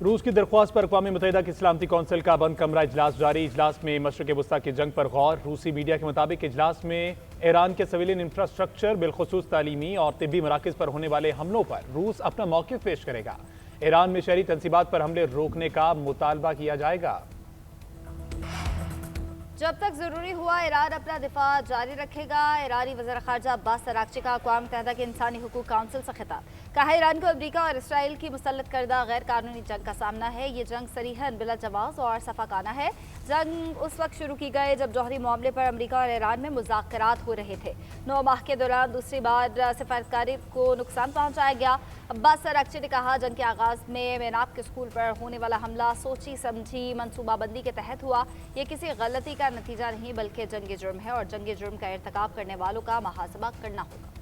रूस की दरख्वास्त पर अक़वाम मुत्तहिदा की सलामती कौंसिल का बंद कमरा इजलास जारी। इजलास में मशरिक़ वस्ता की जंग पर गौर। रूसी मीडिया के मुताबिक इजलास में ईरान के सिविलियन इंफ्रास्ट्रक्चर बिलखुसूस तालीमी और तिब्बी मराकज़ पर होने वाले हमलों पर रूस अपना मौक़िफ़ पेश करेगा। ईरान में शहरी तंसीबात पर हमले रोकने का मुतालबा किया जाएगा। जब तक जरूरी हुआ ईरान अपना दिफा जारी रखेगा। ईरानी वज़ीर ख़ारजा अब्बास अराग़ची का अक़वाम मुत्तहिदा के इंसानी हुकूक़ काउंसिल से खिताब। कहा इरान को अमरीका और इसराइल की मुसल्लत करदा गैर कानूनी जंग का सामना है। ये जंग सरीहन बिला जवाज़ और सफ़ाकाना है। जंग उस वक्त शुरू की गई जब जौहरी मामले पर अमरीका और ईरान में मुज़ाकरात हो रहे थे। 9 माह के दौरान दूसरी बार सिफारतकारी को नुकसान पहुँचाया गया। अब्बास अराग़ची ने कहा जंग के आगाज़ में मेनाब के स्कूल पर होने वाला हमला सोची समझी मनसूबाबंदी के तहत हुआ। ये किसी गलती का नतीजा नहीं बल्कि जंगी जुर्म है और जंगी जुर्म का इर्तिकाब करने वालों का मुहासबा करना होगा।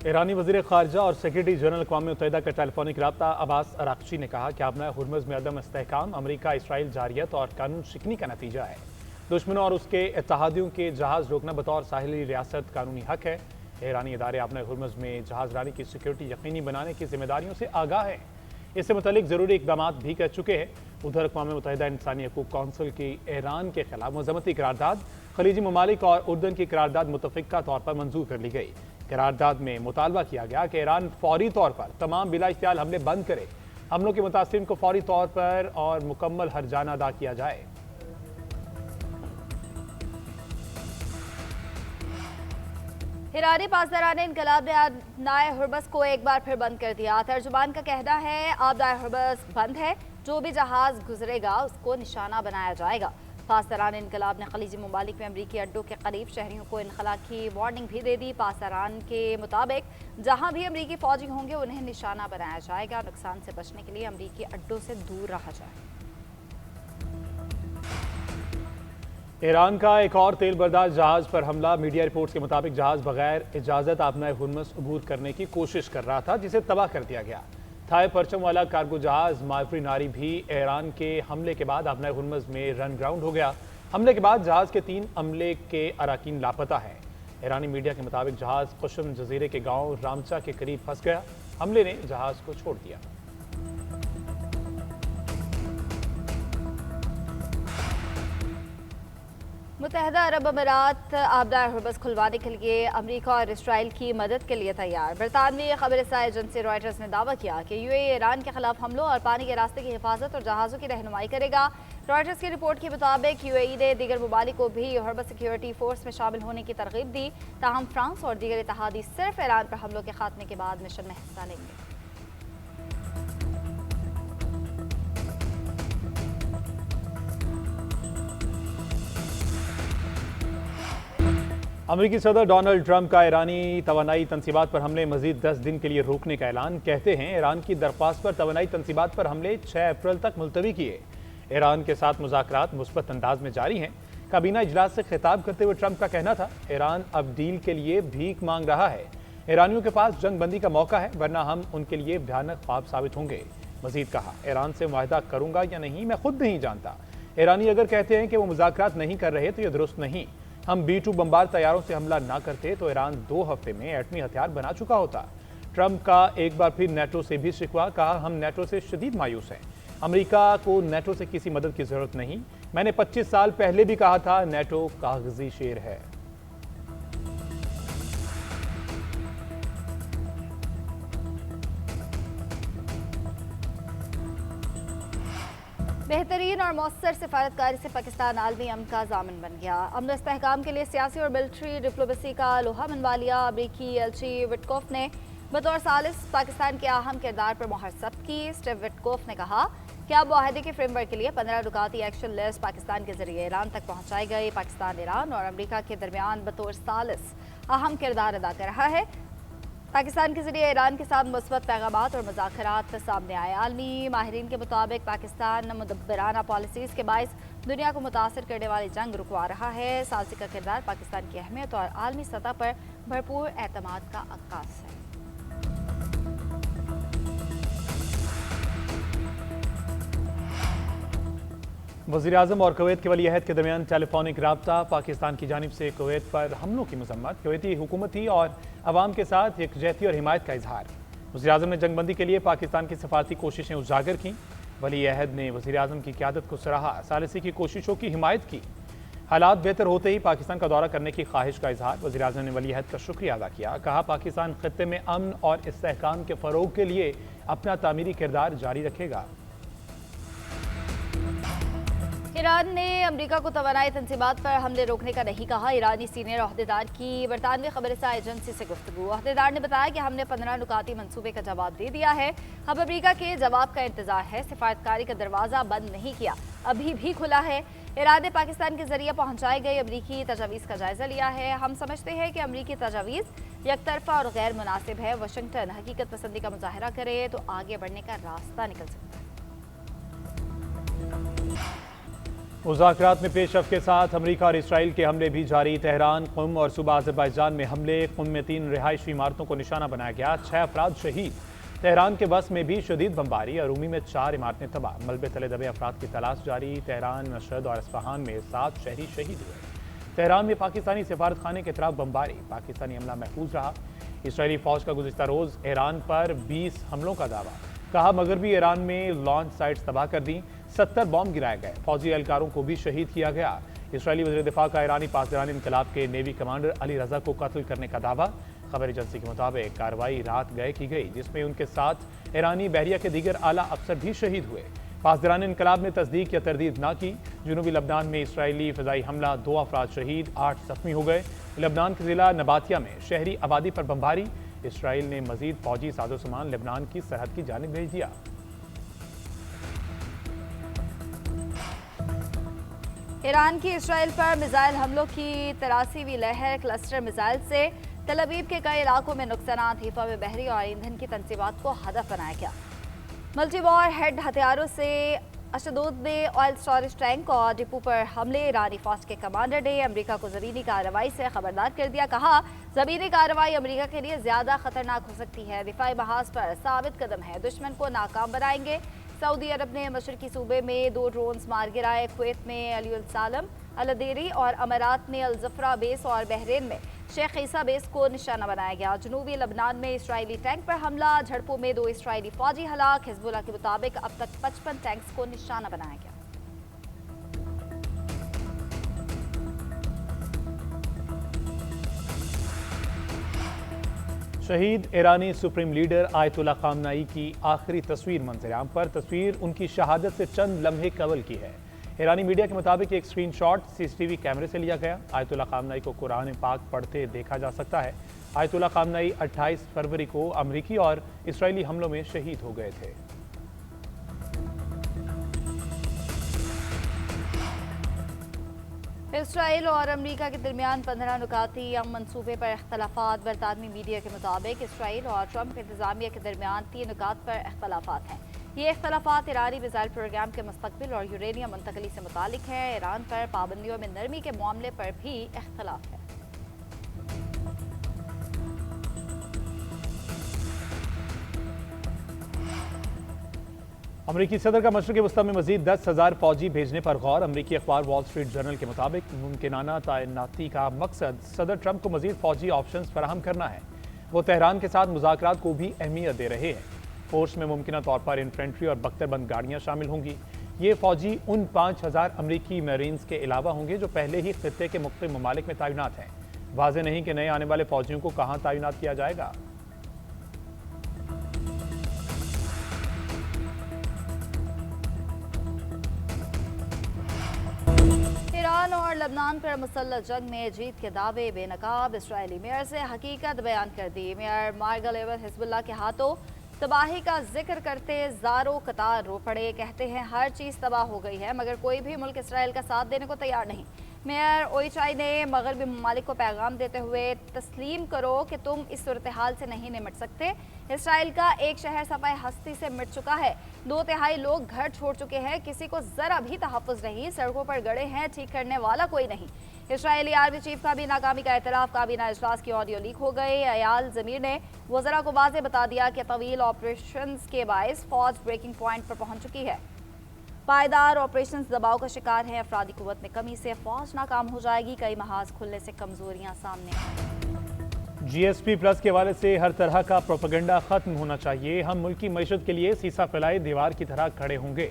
ईरानी वज़ीर ख़ारजा और सेक्रेटरी जनरल अक़वाम मुत्तहिदा का टेलीफोनिक रब्ता अब्बास अराग़ची ने कहा कि आबना हुर्मुज़ में अदम इस्तेहकाम अमरीका इसराइल जारियत और कानून शिकनी का नतीजा है। दुश्मनों और उसके इत्तेहादियों के जहाज़ रोकना बतौर साहिली रियासत कानूनी हक है। ईरानी इदारे आबना हुर्मुज़ में जहाज़ रानी की सिक्योरिटी यकीनी बनाने की जिम्मेदारियों से आगाह है। इससे मुतालिक ज़रूरी इक़दाम भी कर चुके हैं। उधर अक़वाम मुत्तहिदा इंसानी हकूक़ कौंसिल की ईरान के खिलाफ मज़म्मती करारदाद खलीजी ममालिक और उर्दन की करारदाद मुतफ़िक़ा तौर पर मंजूर कर ली गई। करारदाद में मुतालबा किया गया कि ईरान फौरी तौर पर तमाम बिला इख्तियार हमले बंद करे। हमलों के मुतासिरीन को फौरी तौर पर और मुकम्मल हर्जाना अदा किया जाए। ईरानी पासदारान इनकलाब ने आबनाए हुर्मुज़ को एक बार फिर बंद कर दिया। तर्जुमान का कहना है आबनाए हुर्मुज़ बंद है, जो भी जहाज़ गुजरेगा उसको निशाना बनाया जाएगा। पासदारान इनकलाब ने खलीजी ममालिक में अमरीकी अड्डों के करीब शहरियों को इनखला की वार्निंग भी दे दी। पासदारान के मुताबिक जहां भी अमरीकी फौजी होंगे उन्हें निशाना बनाया जाएगा। नुकसान से बचने के लिए अमरीकी अड्डों से दूर रहा जाए। ईरान का एक और तेल बर्दाश्त जहाज़ पर हमला। मीडिया रिपोर्ट्स के मुताबिक जहाज़ बगैर इजाज़त आबनाए हुर्मुज़ अबूर करने की कोशिश कर रहा था, जिसे तबाह कर दिया गया। थाई परचम वाला कार्गो जहाज़ मावरी नारी भी ईरान के हमले के बाद आबनाए हुर्मुज़ में रन ग्राउंड हो गया। हमले के बाद जहाज़ के 3 अमले के अराकीन लापता हैं। ईरानी मीडिया के मुताबिक जहाज़ कुशम जजीरे के गाँव रामचा के करीब फंस गया। हमले ने जहाज़ को छोड़ दिया। मुत्तहिदा अरब अमीरात आबनाए हुर्मुज़ खुलवाने के लिए अमरीका और इसराइल की मदद के लिए तैयार। बरतानवी खबरसां एजेंसी रॉयटर्स ने दावा किया कि यूएई ईरान के खिलाफ हमलों और पानी के रास्ते की हिफाजत और जहाज़ों की रहनुमाई करेगा। रॉयटर्स की रिपोर्ट के मुताबिक यूएई ने दीगर ममालिक को भी हुर्मुज़ सिक्योरिटी फोर्स में शामिल होने की तरगीब दी। ताहम फ्रांस और दीगर इत्तेहादी सिर्फ ईरान पर हमलों के खात्मे के बाद मिशन में हिस्सा लेंगे। अमरीकी सदर डोनाल्ड ट्रंप का ईरानी तवानाई तनसीबात पर हमले मजीद 10 दिन के लिए रोकने का ऐलान। कहते हैं ईरान की दरख्वास्त पर तवानाई तनसीबात पर हमले 6 अप्रैल तक मुलतवी किए। ईरान के साथ मुज़ाकरात मुस्बत अंदाज में जारी हैं। काबीना इजलास से खिताब करते हुए ट्रंप का कहना था ईरान अब डील के लिए भीख मांग रहा है। ईरानियों के पास जंग बंदी का मौका है, वरना हम उनके लिए भयानक ख्वाब साबित होंगे। मजीद कहा ईरान से मुआहदा करूंगा या नहीं मैं खुद नहीं जानता। ईरानी अगर कहते हैं कि वो मुज़ाकरात नहीं कर रहे तो यह दुरुस्त नहीं। हम B-2 बम्बार तैयारों से हमला ना करते तो ईरान 2 हफ्ते में एटमी हथियार बना चुका होता। ट्रंप का एक बार फिर नेटो से भी शिकवा। कहा हम नेटो से शदीद मायूस हैं। अमेरिका को नेटो से किसी मदद की जरूरत नहीं। मैंने 25 साल पहले भी कहा था नेटो कागजी शेर है। बेहतरीन और मौसर सिफारतकारी से पाकिस्तान आलमी अमन का जामिन बन गया। अमन इस्तेहकाम के लिए सियासी और मिलिट्री डिप्लोमेसी का लोहा मनवा लिया। अमरीकी एलची विटकोफ ने बतौर सालिस पाकिस्तान के अहम किरदार पर मोहर जब्त की। स्टीव विटकोफ ने कहा कि अब मुआहदे के फ्रेमवर्क के लिए 15 नुकाती एक्शन लिस्ट पाकिस्तान के जरिए ईरान तक पहुँचाई गई। पाकिस्तान ईरान और अमरीका के दरमियान बतौर सालिस अहम किरदार अदा कर रहा है। पाकिस्तान के जरिए ईरान के साथ मुस्बत पैगामात और मुज़ाकरात सामने आए। आलमी माहिरीन के मुताबिक पाकिस्तान मुदब्बराना पॉलिसीज़ के बाइस दुनिया को मुतासर करने वाली जंग रुकवा रहा है। सालसी का किरदार पाकिस्तान की अहमियत और आलमी सतह पर भरपूर एतमाद का अक्कास है। वज़ीर-ए-आज़म और कुवैत के वली अहद के दरमियान टेलीफोनिक राब्ता, पाकिस्तान की जानिब से कुवैत पर हमलों की मजम्मत, कुवैती हुकूमती और अवाम के साथ यकजहती और हिमायत का इजहार। वज़ीर-ए-आज़म ने जंगबंदी के लिए पाकिस्तान की सफारती कोशिशें उजागर की। वली अहद ने वज़ीर-ए-आज़म की क़यादत को सराहा, सालिसी की कोशिशों की हिमायत की। हालात बेहतर होते ही पाकिस्तान का दौरा करने की ख्वाहिश का इजहार। वज़ीर-ए-आज़म ने वली अहद का शुक्रिया अदा किया। कहा, पाकिस्तान खित्ते में अमन और इस्तेहकाम के फ़रोग के लिए अपना तामीरी किरदार जारी रखेगा। ईरान ने अमेरिका को तवानाई तंसीबात पर हमले रोकने का नहीं कहा। ईरानी सीनियर अहदेदार की बरतानवी खबरसा एजेंसी से गुफ्तगू। अहदेदार ने बताया कि हमने 15 नुकाती मंसूबे का जवाब दे दिया है, अब अमेरिका के जवाब का इंतजार है। सिफारतकारी का दरवाज़ा बंद नहीं किया, अभी भी खुला है। ईरान ने पाकिस्तान के जरिए पहुंचाई गई अमरीकी तजावीज़ का जायजा लिया है। हम समझते हैं कि अमरीकी तजावीज़ यकतरफा और गैर मुनासिब है। वाशिंगटन हकीकत पसंदी का मुजाहरा करे तो आगे बढ़ने का रास्ता निकल सकता है। मुज़ाकरात में पेशरफ़्त के साथ अमरीका और इसराइल के हमले भी जारी। तेहरान, क़ुम और सूबा अज़रबैजान में हमले। क़ुम में 3 रिहायशी इमारतों को निशाना बनाया गया, 6 अफराद शहीद। तेहरान के बस में भी शदीद बमबारी, अरूमी में 4 इमारतें तबाह। मलबे तले दबे अफराद की तलाश जारी। तेहरान, मशहद और अस्फहान में 7 शहरी शहीद हुए। तेहरान में पाकिस्तानी सिफारत खाने के तरफ बमबारी, पाकिस्तानी हमला महफूज रहा। इसराइली फ़ौज का गुज़िश्ता रोज़ ईरान पर 20 हमलों का दावा। कहा, मगरबी ईरान में लॉन्च साइट्स तबाह कर दी, 70 बॉम्ब गिराए गए, फौजी एहलकारों को भी शहीद किया गया। इसराइली वज़ीर दिफा का ईरानी पासदारान इनकलाब के नेवी कमांडर अली रजा को कत्ल करने का दावा। खबर एजेंसी के मुताबिक कार्रवाई रात गए की गई, जिसमें उनके साथ ईरानी बहरिया के दीगर आला अफसर भी शहीद हुए। पासदारान इनकलाब ने तस्दीक या तरदीद ना की। जनूबी लबनान में इसराइली फ़िज़ाई हमला, 2 अफराद शहीद, 8 ज़ख्मी हो गए। लबनान के ज़िला नबातिया में शहरी आबादी पर बमबारी। इसराइल ने मजीद फौजी साजो सामान लबनान की सरहद की जानिब भेज दिया। ईरान की इसराइल पर मिसाइल हमलों की 83वीं लहर। क्लस्टर मिसाइल से तल अवीव के कई इलाकों में नुकसान। हिफा में बहरी और ईंधन की तंसीबात को हदफ बनाया गया। मल्टी वॉर हेड हथियारों से अशदोद में ऑयल स्टोरेज टैंक और डिपो पर हमले। ईरानी फौज के कमांडर ने अमेरिका को ज़मीनी कार्रवाई से खबरदार कर दिया। कहा, ज़मीनी कार्रवाई अमेरिका के लिए ज़्यादा खतरनाक हो सकती है। दिफाई महाज पर साबित कदम है, दुश्मन को नाकाम बनाएंगे। सऊदी अरब ने मशरकी सूबे में 2 ड्रोन्स मार गिराए। कुवैत में अली उल सालम, अल देरी और अमारात में अल जफरा बेस और बहरीन में शेख ईसा बेस को निशाना बनाया गया। जनूबी लबनान में इसराइली टैंक पर हमला, झड़पों में 2 इसराइली फौजी हलाक। हिजबुल्लाह के मुताबिक अब तक 55 टैंक्स को निशाना बनाया गया। शहीद ईरानी सुप्रीम लीडर आयतुल्ला खामनाई की आखिरी तस्वीर मंजर-ए-आम पर। तस्वीर उनकी शहादत से चंद लम्हे कबल की है। ईरानी मीडिया के मुताबिक एक स्क्रीनशॉट सीसीटीवी कैमरे से लिया गया। आयतुल्ला खामनाई को कुरान पाक पढ़ते देखा जा सकता है। आयतुल्ला खामनाई 28 फरवरी को अमरीकी और इसराइली हमलों में शहीद हो गए थे। इसराइल और अमेरिका के दरमियान 15 नुकाती मंसूबे पर इख्तलाफात। बरतानवी मीडिया के मुताबिक इसराइल और ट्रंप इंतजामिया के दरमियान 3 नुकात पर इख्तलाफात हैं। ये इख्तलाफात ईरानी मिसाइल प्रोग्राम के मुस्तकबिल और यूरेनियम मुंतकली से मुतालिक है। ईरान पर पाबंदियों में नरमी के मामले पर भी इख्तलाफ है। अमरीकी सदर का मशरक़ वस्ती में मजीद 10,000 फौजी भेजने पर गौर। अमरीकी अखबार वॉल स्ट्रीट जर्नल के मुताबिक मुमकिनाना तैनाती का मकसद सदर ट्रंप को मजीद फौजी ऑप्शंस फराहम करना है। वो तेहरान के साथ मुज़ाकरात को भी अहमियत दे रहे हैं। फोर्स में मुमकिन तौर पर इन्फेंट्री और बख्तरबंद गाड़ियाँ शामिल होंगी। ये फौजी उन 5,000 अमरीकी मरीन्स के अलावा होंगे जो पहले ही खित्ते के मुख्तलिफ ममालिक में तैनात हैं। वाज़ेह नहीं कि नए आने वाले फौजियों को कहाँ तैनात किया जाएगा। ईरान और लबनान पर मुसल्लह जंग में जीत के दावे बेनकाब। इसराइली मेयर से हकीकत बयान कर दी। मेयर मार्गलेवर हिजबुल्लाह के हाथों तबाही का जिक्र करते ज़ारो कतार रो पड़े। कहते हैं हर चीज़ तबाह हो गई है मगर कोई भी मुल्क इसराइल का साथ देने को तैयार नहीं। मेयर ओइचाई ने मगरबी ममालिक को पैगाम देते हुए तस्लीम करो कि तुम इस सूरत हाल से नहीं निमट सकते। इसराइल का एक शहर सफाई हस्ती से मिट चुका है। 2/3 लोग घर छोड़ चुके हैं। किसी को जरा भी तहफ़्फ़ुज़ नहीं। सड़कों पर गड़े हैं, ठीक करने वाला कोई नहीं। इसराइली आर्मी चीफ का भी नाकामी का एतराफ़। काबीना इजलास की ऑडियो लीक हो गई। अयाल ज़मीर ने वज़रा को वाज़ेह बता दिया कि तवील ऑपरेशंस के बायस फौज ब्रेकिंग पॉइंट पर पहुंच चुकी है। पायदार ऑपरेशन दबाव का शिकार है। अफरादी कुव्वत में कमी से फौज नाकाम हो जाएगी। कई महाज खुलने से कमजोरियां सामने। जीएसपी प्लस के हवाले से हर तरह का प्रोपेगेंडा खत्म होना चाहिए। हम मुल्क की मईशत के लिए सीसा फैलाए दीवार की तरह खड़े होंगे।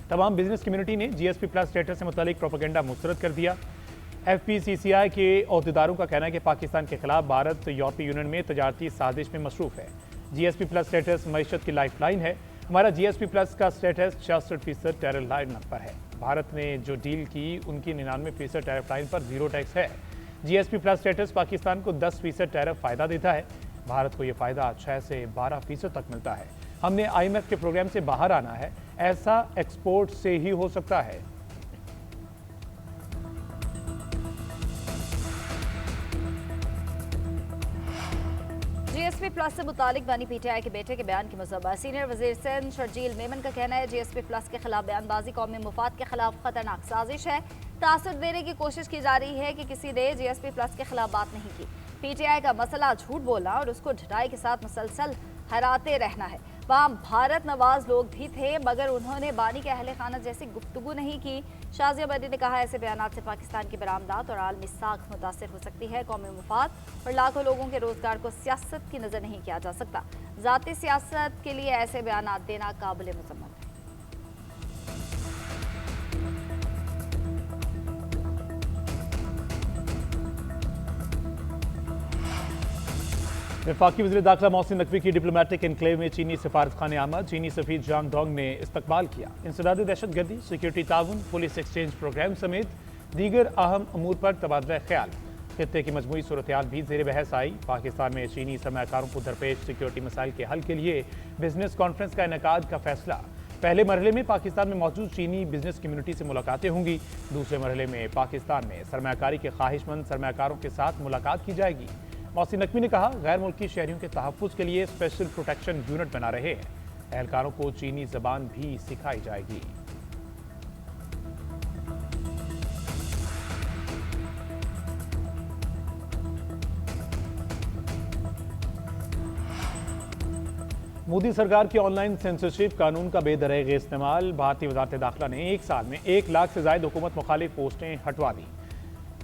तमाम बिजनेस कम्युनिटी ने जीएसपी प्लस स्टेटस से मुतालिक प्रोपेगेंडा मुस्तरद कर दिया। FPCCI के अहदेदारों का कहना है कि पाकिस्तान के खिलाफ भारत यूरोपीय यूनियन में तजारती साजिश में मसरूफ है। GSP प्लस स्टेटस मईशत की लाइफ लाइन है। हमारा GSP प्लस का स्टेटस 66% टैरिफ लाइन पर है। भारत ने जो डील की उनकी 99% टैरिफ लाइन पर जीरो टैक्स है। GSP प्लस स्टेटस पाकिस्तान को 10% टैरिफ फायदा देता है। भारत को यह फायदा 6 से 12% तक मिलता है। हमने IMF के प्रोग्राम से बाहर आना है। ऐसा एक्सपोर्ट से ही हो सकता है। GSP प्लस से मुतालिक बानी PTI के बेटे के बयान की मुसब्बत। सीनियर वजीर सिंध शर्जील मेमन का कहना है GSP प्लस के खिलाफ बयानबाजी कौमी मुफाद के खिलाफ खतरनाक साजिश है। तासुर देने की कोशिश की जा रही है कि किसी ने GSP प्लस के खिलाफ बात नहीं की। PTI का मसला झूठ बोलना और उसको ढिठाई के साथ मुसलसल हराते रहना है। वहाँ भारत नवाज लोग भी थे मगर उन्होंने बानी के अहले खाना जैसी गुफ्तगू नहीं की। शाजिया बदी ने कहा ऐसे बयान से पाकिस्तान की बरामदात और आलमी साख मुतासर हो सकती है। कौमी मुफाद और लाखों लोगों के रोजगार को सियासत की नजर नहीं किया जा सकता। जाती सियासत के लिए ऐसे बयान देना काबिल मजम्मत है। वफाकी वज़ीर दाखिला मोहसिन नकवी की डिप्लोमेटिक एनक्लेव में चीनी सफारतखाने आमद चीनी सफीर जांग डोंग ने इस्तकबाल किया। इंसदाद दहशतगर्दी, सिक्योरिटी ताउन, पुलिस एक्सचेंज प्रोग्राम समेत दीगर अहम अमूर पर तबादला ख्याल। खित्ते की मजमूई सूरत-ए-हाल भी ज़ेर बहस आई। पाकिस्तान में चीनी सरमायाकारों को दरपेश सिक्योरिटी मसाइल के हल के लिए बिजनेस कॉन्फ्रेंस का इनेकाद का फैसला। पहले मरहले में पाकिस्तान में मौजूद चीनी बिजनेस कम्युनिटी से मुलाकातें होंगी। दूसरे मरहले में पाकिस्तान में सरमायाकारी के ख्वाहिशमंद सरमायाकारों के साथ मुलाकात की जाएगी। मोहसिन नकवी ने कहा गैर मुल्की शहरियों के तहफ़्फ़ुज़ के लिए स्पेशल प्रोटेक्शन यूनिट बना रहे हैं। एहलकारों को चीनी ज़बान भी सिखाई जाएगी। मोदी सरकार के ऑनलाइन सेंसरशिप कानून का बेदरग इस्तेमाल। भारतीय वज़ारत दाखिला ने एक साल में 1 लाख से ज़ायद हुकूमत मुखालिफ पोस्टें हटवा दी।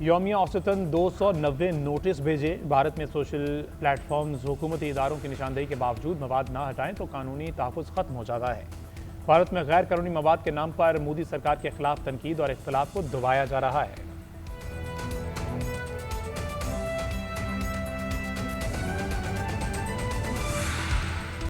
यौमिया औसतन 290 नोटिस भेजे। भारत में सोशल प्लेटफॉर्म्स हुकूमती इदारों की निशानदेही के बावजूद मवाद ना हटाएं तो कानूनी तहफ़्फ़ुज़ ख़त्म हो जाता है। भारत में गैर कानूनी मवाद के नाम पर मोदी सरकार के खिलाफ तनकीद और इख्तिलाफ को दबाया जा रहा है।